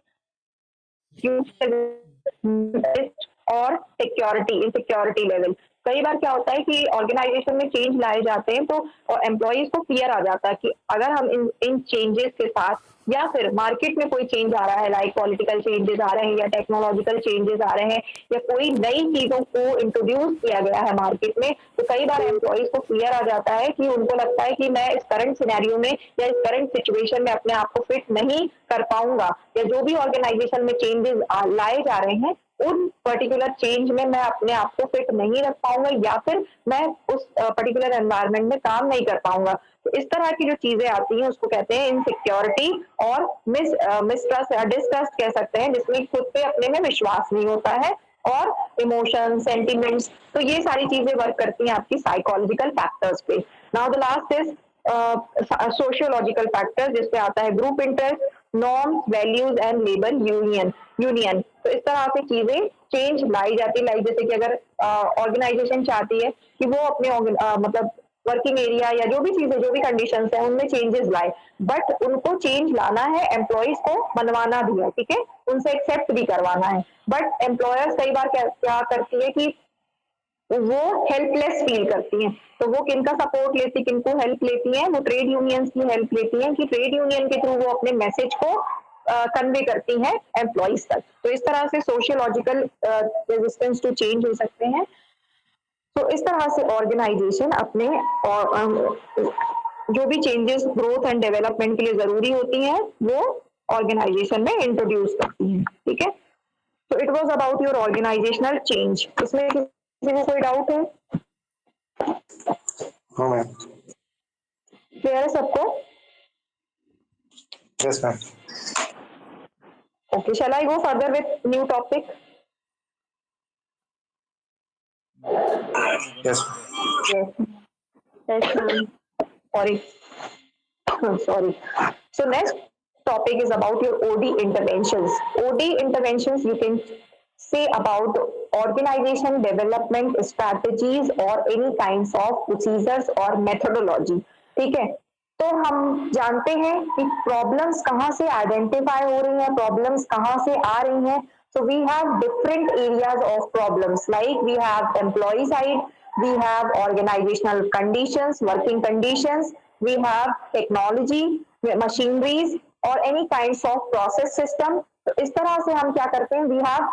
or security, insecurity level. कई बार क्या होता है कि ऑर्गेनाइजेशन में चेंज लाए जाते हैं तो एम्प्लॉयज को फियर आ जाता है कि अगर हम इन चेंजेस के साथ या फिर मार्केट में कोई चेंज आ रहा है, लाइक पॉलिटिकल चेंजेस आ रहे हैं या टेक्नोलॉजिकल चेंजेस आ रहे हैं या कोई नई चीजों को इंट्रोड्यूस किया गया है मार्केट में, तो कई बार एम्प्लॉयज को फियर आ जाता है कि उनको लगता है कि मैं इस करंट सिनेरियो में या इस करंट सिचुएशन में अपने आप को फिट नहीं कर पाऊंगा, या जो भी ऑर्गेनाइजेशन में चेंजेस लाए जा रहे हैं उन पर्टिकुलर चेंज में मैं अपने आप को फिट नहीं रख पाऊंगा या फिर मैं उस पर्टिकुलर एनवायरनमेंट में काम नहीं कर पाऊंगा। तो इस तरह की जो चीजें आती हैं उसको कहते हैं इनसिक्योरिटी और मिसट्रस्ट या डिस्ट्रस्ट कह सकते हैं, जिसमें खुद पे अपने में विश्वास नहीं होता है, और इमोशन सेंटिमेंट्स, तो ये सारी चीजें वर्क करती हैं आपकी साइकोलॉजिकल फैक्टर्स पे। Now the last is sociological factor, जिसमें आता है group interest, norms, values and labour union. तो इस तरह से चीजें चेंज लाई जाती है, लाइक जैसे कि अगर ऑर्गेनाइजेशन चाहती है कि वो अपने मतलब वर्किंग एरिया या जो भी चीजें जो भी कंडीशंस है उनमें चेंजेस लाए, बट उनको चेंज लाना है, एम्प्लॉयज को मनवाना भी है, ठीक है, उनसे एक्सेप्ट भी करवाना है। बट एम्प्लॉयर्स कई बार क्या करती है कि वो हेल्पलेस फील करती हैं, तो वो किनका सपोर्ट लेती, किनको हेल्प लेती हैं, वो ट्रेड यूनियंस की हेल्प लेती हैं कि ट्रेड यूनियन के थ्रू वो अपने मैसेज को कन्वे करती हैं एम्प्लॉइज तक। तो इस तरह से सोशियोलॉजिकल रेजिस्टेंस टू चेंज हो सकते हैं। तो इस तरह से ऑर्गेनाइजेशन अपने जो भी चेंजेस ग्रोथ एंड डेवलपमेंट के लिए जरूरी होती हैं वो ऑर्गेनाइजेशन में इंट्रोड्यूस करती हैं, ठीक है। तो it was about your organizational change. इसमें किसी को कोई डाउट है? No ma'am. क्लियर है सबको? Yes ma'am. Okay, shall I go further with new topic? Yes. Yes. Yes, ma'am. Sorry. Sorry. So next topic is about your OD interventions. OD interventions you can say about organization development strategies or any kinds of procedures or methodology. ठीक है, तो हम जानते हैं कि problems कहाँ से identify हो रही हैं, प्रॉब्लम्स कहाँ से आ रही हैं। So we have different areas of problems, like we have employee side, we have organizational conditions, working conditions, we have technology, machineries or any kinds of process system. तो इस तरह से हम क्या करते हैं, we have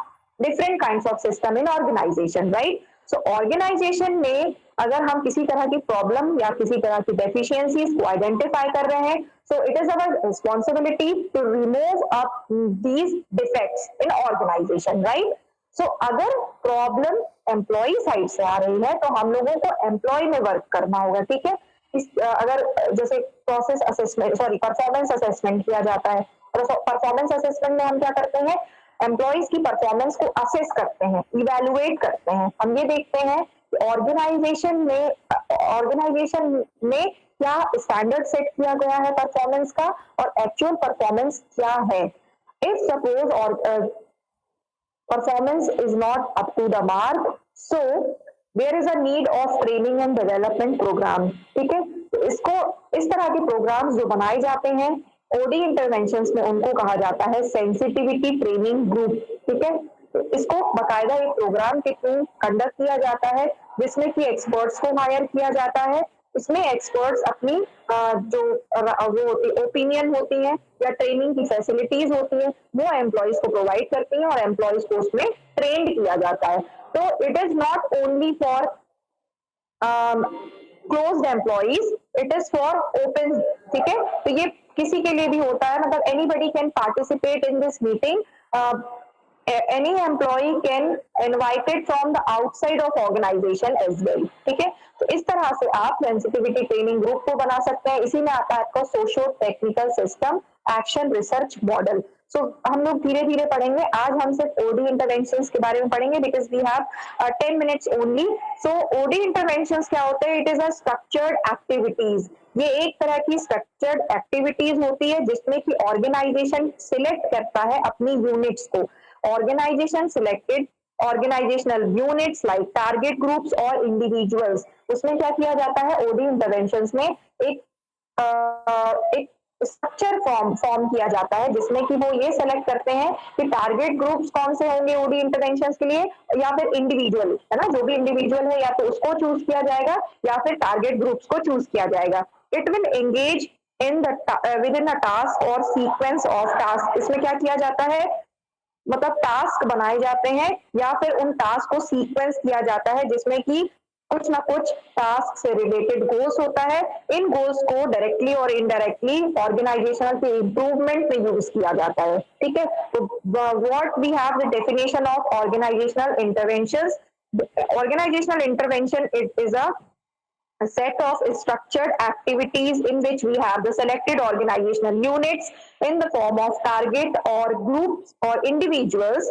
different kinds of system in organization, right? So organization में अगर हम किसी तरह की प्रॉब्लम या किसी तरह की डेफिशिएंसीज को आइडेंटिफाई कर रहे हैं, so it is our responsibility to remove up these defects in organization, right? So अगर प्रॉब्लम एम्प्लॉय साइड से आ रही है तो हम लोगों को एम्प्लॉय में वर्क करना होगा, ठीक है। अगर जैसे प्रोसेस असेसमेंट परफॉर्मेंस असेसमेंट किया जाता है, परफॉर्मेंस असेसमेंट में हम क्या करते हैं, एम्प्लॉयज की परफॉर्मेंस को असेस करते हैं, इवेलुएट करते हैं। हम ये देखते हैं कि ऑर्गेनाइजेशन में क्या स्टैंडर्ड सेट किया गया है परफॉर्मेंस का और एक्चुअल परफॉर्मेंस क्या है। इफ सपोज और performance is not up to the mark, so there is a need of training and development program, ठीक है। तो इसको इस तरह के प्रोग्राम्स जो बनाए जाते हैं ओडी इंटरवेंशंस में, उनको कहा जाता है सेंसिटिविटी ट्रेनिंग ग्रुप, ठीक है। तो इसको बकायदा एक प्रोग्राम के थ्रू कंडक्ट किया जाता है, जिसमें कि एक्सपर्ट्स को हायर किया जाता है। इसमें एक्सपर्ट्स अपनी जो वो होती ओपिनियन होती है या ट्रेनिंग की फैसिलिटीज होती है वो एम्प्लॉयज को प्रोवाइड करती हैं और एम्प्लॉयज को उसमें ट्रेंड किया जाता है। तो it is not only for closed employees, it is for open, ठीक है। तो ये किसी के लिए भी होता है, मतलब anybody can participate in this meeting, any employee can invited from the outside of organization as well, ठीक है। तो इस तरह से आप सेंसिटिविटी ट्रेनिंग ग्रुप को बना सकते हैं। इसी में आता है आपका socio technical system action research model. So हम लोग धीरे धीरे पढ़ेंगे, आज हम सिर्फ ओडी इंटरवेंशंस के बारे में पढ़ेंगे because we have 10 minutes only. So OD interventions क्या होते हैं, it is a structured activities. ये एक तरह की स्ट्रक्चर्ड एक्टिविटीज होती है जिसमें कि ऑर्गेनाइजेशन सिलेक्ट करता है अपनी यूनिट्स को। Organization selected organizational units like target groups और इंडिविजुअल्स। उसमें क्या किया जाता है, ओडी इंटरवेंशंस में एक स्ट्रक्चर फॉर्म किया जाता है, जिसमें कि वो ये सेलेक्ट करते हैं कि टारगेट ग्रुप्स कौन से होंगे ओडी इंटरवेंशन के लिए, या फिर इंडिविजुअल, है ना, जो भी इंडिविजुअल है या तो उसको चूज किया जाएगा या फिर टारगेट ग्रुप्स को चूज किया जाएगा। It will engage in the with in a task और सीक्वेंस ऑफ टास्क। इसमें क्या किया जाता है, मतलब टास्क बनाए जाते हैं या फिर उन टास्क को सीक्वेंस किया जाता है, जिसमें कि कुछ ना कुछ टास्क से रिलेटेड गोल्स होता है। इन गोल्स को डायरेक्टली और इनडायरेक्टली ऑर्गेनाइजेशनल के इम्प्रूवमेंट में यूज किया जाता है। ठीक है, तो what we have the definition of organizational interventions. Organizational intervention, it is a set of structured activities in which we have the selected organizational units in the form of target or groups or individuals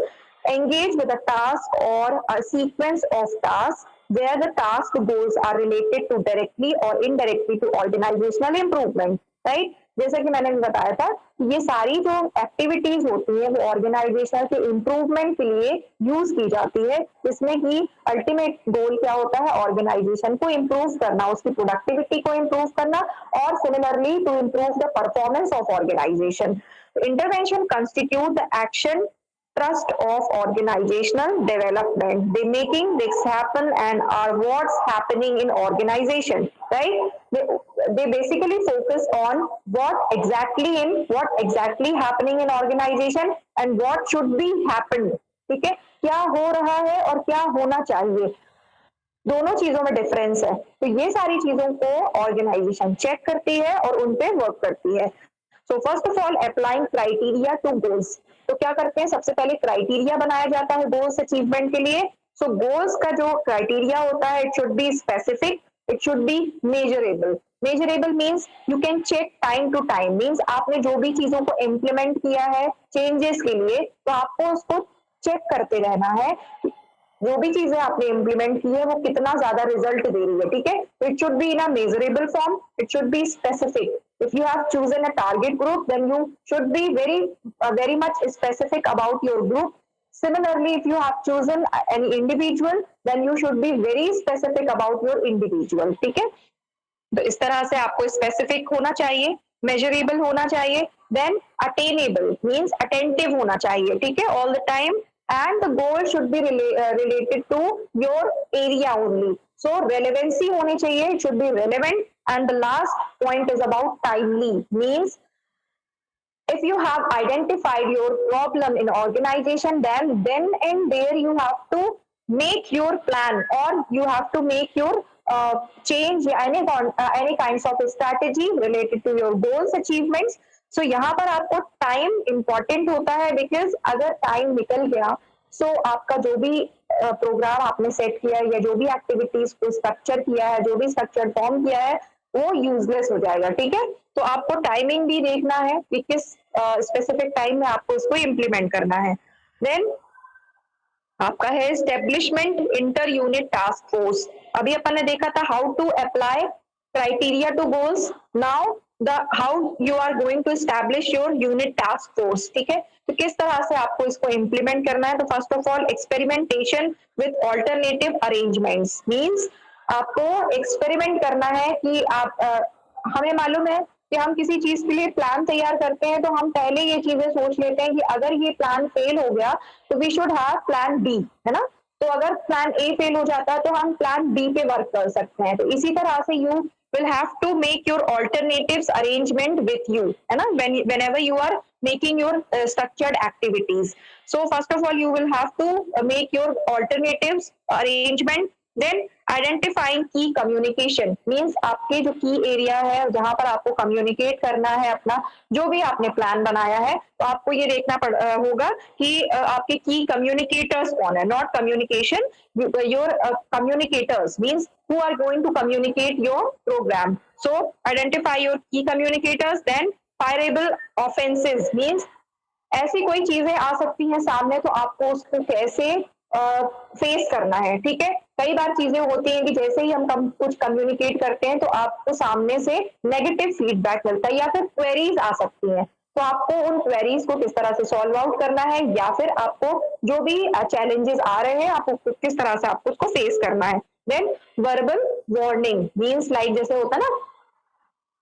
engage with a task or a sequence of tasks where the task goals are related to directly or indirectly to organizational improvement, right? जैसा कि मैंने बताया था, ये सारी जो activities होती है वो ऑर्गेनाइजेशन के इम्प्रूवमेंट के लिए यूज की जाती है, जिसमें कि अल्टीमेट गोल क्या होता है, ऑर्गेनाइजेशन को इम्प्रूव करना, उसकी प्रोडक्टिविटी को इम्प्रूव करना, और similarly to improve the performance of organization. Intervention constitute the action trust of organizational development. They making this happen and are what's happening in organization, right? They basically focus on what exactly happening in organization and what should be happened. ठीक है, क्या हो रहा है और क्या होना चाहिए, दोनों चीजों में डिफरेंस है। तो ये सारी चीजों को ऑर्गेनाइजेशन चेक करती है और उन पे वर्क करती है। So first of all applying criteria to goals. तो क्या करते हैं, सबसे पहले क्राइटेरिया बनाया जाता है गोल्स अचीवमेंट के लिए। सो गोल्स का जो क्राइटेरिया होता है, it should be specific, it should be measurable. Measurable means you can check time to time, means आपने जो भी चीजों को इम्प्लीमेंट किया है चेंजेस के लिए, तो आपको उसको चेक करते रहना है, जो भी चीजें आपने इम्प्लीमेंट की है वो कितना ज्यादा रिजल्ट दे रही है। ठीक है, it should be in a measurable form, it should be specific. If you have chosen a target group, then you should be very much specific about your group. Similarly, if you have chosen an individual, then you should be very specific about your individual. ठीक है, तो इस तरह से आपको specific होना चाहिए, measurable होना चाहिए, देन अटेनेबल मीन्स अटेंटिव होना चाहिए। ठीक है, all the time, and the goal should be related to your area only. So relevancy होनी चाहिए, it should be relevant. And the last point is about timely, means if you have identified your problem in organization, then and there you have to make your plan, or you have to make your change any kinds of strategy related to your goals achievements. सो यहाँ पर आपको time important होता है, because अगर time निकल गया सो आपका जो भी प्रोग्राम आपने सेट किया है या जो भी एक्टिविटीज को स्ट्रक्चर किया है, जो भी स्ट्रक्चर फॉर्म किया है, वो यूजलेस हो जाएगा। ठीक है, तो आपको टाइमिंग भी देखना है कि किस स्पेसिफिक टाइम में आपको इसको इम्प्लीमेंट करना है। देन आपका है establishment inter unit task force. अभी अपन ने देखा था how to apply criteria to goals, now how you are going to establish your unit task force। ठीक है, तो किस तरह से आपको इसको इम्प्लीमेंट करना है। तो first of all experimentation with alternative arrangements, means आपको एक्सपेरिमेंट करना है कि आप हमें मालूम है कि हम किसी चीज के लिए प्लान तैयार करते हैं, तो हम पहले ये चीजें सोच लेते हैं कि अगर ये प्लान फेल हो गया तो we should have plan B, है ना। तो अगर प्लान ए फेल हो जाता है तो हम प्लान बी पे वर्क कर सकते हैं। तो इसी तरह से you will have to make your alternatives arrangement with you, है ना, whenever you are making your structured activities. So first of all you will have to make your alternatives arrangement. Then identifying key communication means आपके जो की area है जहां पर आपको communicate करना है अपना जो भी आपने प्लान बनाया है, तो आपको ये देखना होगा कि आपके की कम्युनिकेटर्स कौन है, not communication, your communicators means who are going to communicate your program. So identify your key communicators. Then fireable offenses means ऐसी कोई चीजें आ सकती हैं सामने, तो आपको उसको कैसे फेस करना है। ठीक है, कई बार चीजें होती हैं कि जैसे ही हम कुछ कम्युनिकेट करते हैं तो आपको सामने से नेगेटिव फीडबैक मिलता है या फिर क्वेरीज आ सकती हैं, तो आपको उन क्वेरीज को किस तरह से सॉल्व आउट करना है, या फिर आपको जो भी चैलेंजेस आ रहे हैं आपको किस तरह से आपको उसको फेस करना है। Then verbal warning means like जैसे होता है ना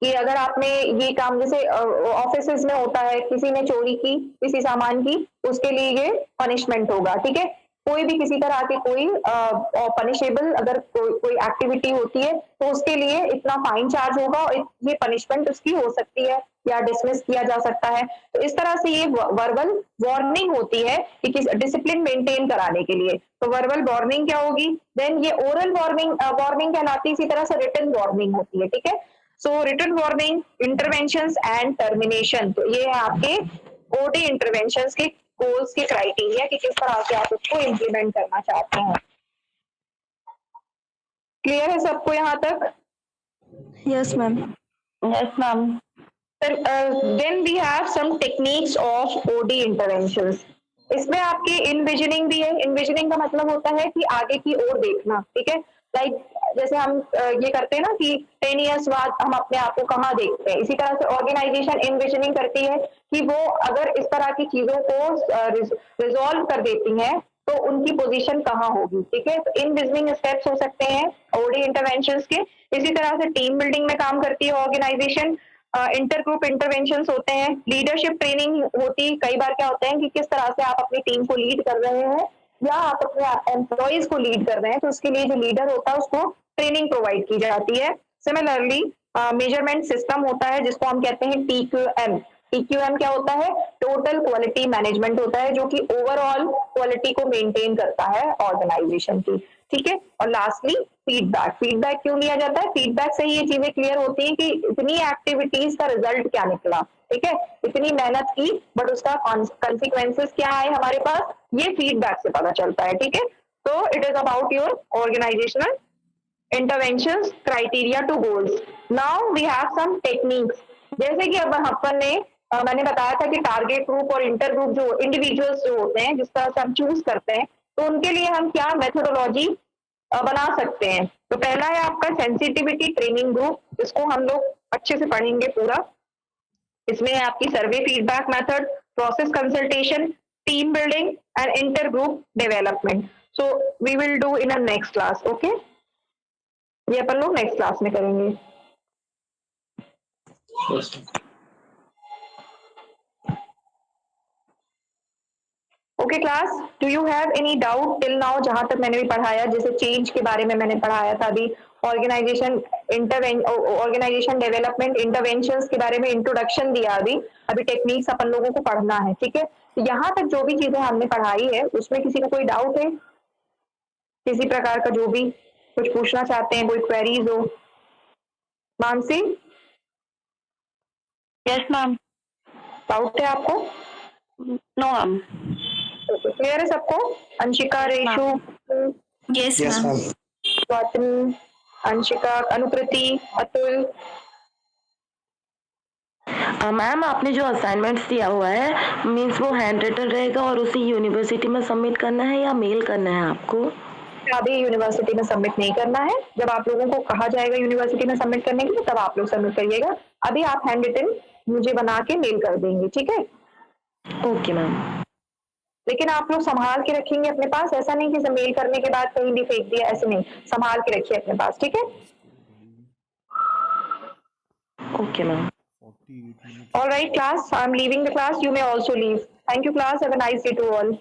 कि अगर आपने ये काम जैसे ऑफिसेज में होता है, किसी ने चोरी की किसी सामान की, उसके लिए ये पनिशमेंट होगा, ठीक है। कोई भी किसी तरह की कोई पनिशेबल अगर कोई एक्टिविटी होती है तो उसके लिए इतना फाइन चार्ज होगा और ये पनिशमेंट उसकी हो सकती है या डिसमिस किया जा सकता है। तो इस तरह से ये वर्बल वार्निंग होती है कि किस डिसिप्लिन मेंटेन कराने के लिए। तो वर्बल वार्निंग क्या होगी, देन ये ओरल वार्निंग वार्निंग कहलाती है, इसी तरह से रिटन वार्निंग होती है, ठीक है। So written warning, interventions and termination, तो ये है आपके ओडी इंटरवेंशंस के गोल्स के क्राइटेरिया कि किस तरह से आप उसको इम्प्लीमेंट करना चाहते हैं। क्लियर है सबको यहाँ तक? Yes, ma'am. Yes, ma'am. Then we have some techniques of OD interventions. इसमें आपकी इनविजनिंग भी है। इनविजनिंग का मतलब होता है कि आगे की ओर देखना, ठीक है। लाइक जैसे हम ये करते हैं ना कि 10 ईयर्स बाद हम अपने आप को कहाँ देखते हैं, इसी तरह से ऑर्गेनाइजेशन इनविजनिंग करती है कि वो अगर इस तरह की चीजों को रिजॉल्व कर देती हैं तो उनकी पोजीशन कहाँ होगी, ठीक है। तो इनविजनिंग स्टेप्स हो सकते हैं ओडी इंटरवेंशंस के। इसी तरह से टीम बिल्डिंग में काम करती है ऑर्गेनाइजेशन। इंटर ग्रुप इंटरवेंशंस होते हैं, लीडरशिप ट्रेनिंग होती है। कई बार क्या होता है कि किस तरह से आप अपनी टीम को लीड कर रहे हैं या आप अपने एम्प्लॉइज को लीड कर रहे हैं, तो उसके लिए जो लीडर होता है उसको ट्रेनिंग प्रोवाइड की जाती है। सिमिलरली मेजरमेंट सिस्टम होता है जिसको हम कहते हैं TQM। TQM क्या होता है, टोटल क्वालिटी मैनेजमेंट होता है, जो कि ओवरऑल क्वालिटी को मेंटेन करता है ऑर्गेनाइजेशन की, ठीक है। और लास्टली फीडबैक। फीडबैक क्यों लिया जाता है, फीडबैक से ही ये चीजें क्लियर होती हैं कि इतनी एक्टिविटीज का रिजल्ट क्या निकला, ठीक है। इतनी मेहनत की बट उसका कॉन्सिक्वेंसेस क्या आए हमारे पास, ये फीडबैक से पता चलता है, ठीक है। तो it is about your organizational interventions criteria to goals. Now we have some techniques. जैसे कि अब अपन ने मैंने बताया था कि टारगेट ग्रुप और इंटर ग्रुप जो इंडिविजुअल्स जो होते हैं जिस तरह से हम चूज करते हैं, तो उनके लिए हम क्या मेथोडोलॉजी बना सकते हैं। तो पहला है आपका सेंसिटिविटी ट्रेनिंग ग्रुप, इसको हम लोग अच्छे से पढ़ेंगे पूरा। इसमें है आपकी survey feedback method, process consultation, team building and inter group development. So we will do in a next class, okay. ये अपन लोग नेक्स्ट क्लास में करेंगे। Okay class, do you have any doubt till now? जहां तक मैंने भी पढ़ाया, जैसे चेंज के बारे में मैंने पढ़ाया था अभी, ऑर्गेनाइजेशन डेवलपमेंट इंटरवेंशंस के बारे में इंट्रोडक्शन दिया अभी टेक्निक्स अपन लोगों को पढ़ना है, ठीक है। तो यहाँ तक जो भी चीजें हमने पढ़ाई है उसमें किसी को कोई डाउट है, किसी प्रकार का जो भी कुछ पूछना चाहते हैं, कोई क्वेरीज हो? Mansi, Yes, ma'am. डाउट है आपको? No, ma'am. क्लियर है सबको? Anshika, Reshu, Yes, Yes, ma'am. ma'am. Gautami, Anshika, Anukriti, Atul. Ma'am आपने जो असाइनमेंट्स दिया हुआ है मीन्स वो हैंड रिटन रहेगा और उसे यूनिवर्सिटी में सबमिट करना है या मेल करना है आपको? अभी यूनिवर्सिटी में सबमिट नहीं करना है, जब आप लोगों को कहा जाएगा यूनिवर्सिटी में सबमिट करने के लिए तब आप लोग सबमिट करिएगा। अभी आप हैंड रिटन मुझे बना के मेल कर देंगे, ठीक है। Okay ma'am. लेकिन आप लोग संभाल के रखेंगे अपने पास, ऐसा नहीं कि मेल करने के बाद कहीं भी फेंक दिया, ऐसे नहीं, संभाल के रखिए अपने पास, ठीक है। Okay ma'am. 48 minutes. All right class, I'm leaving the class, you may also leave. Thank you class, have a nice day to all.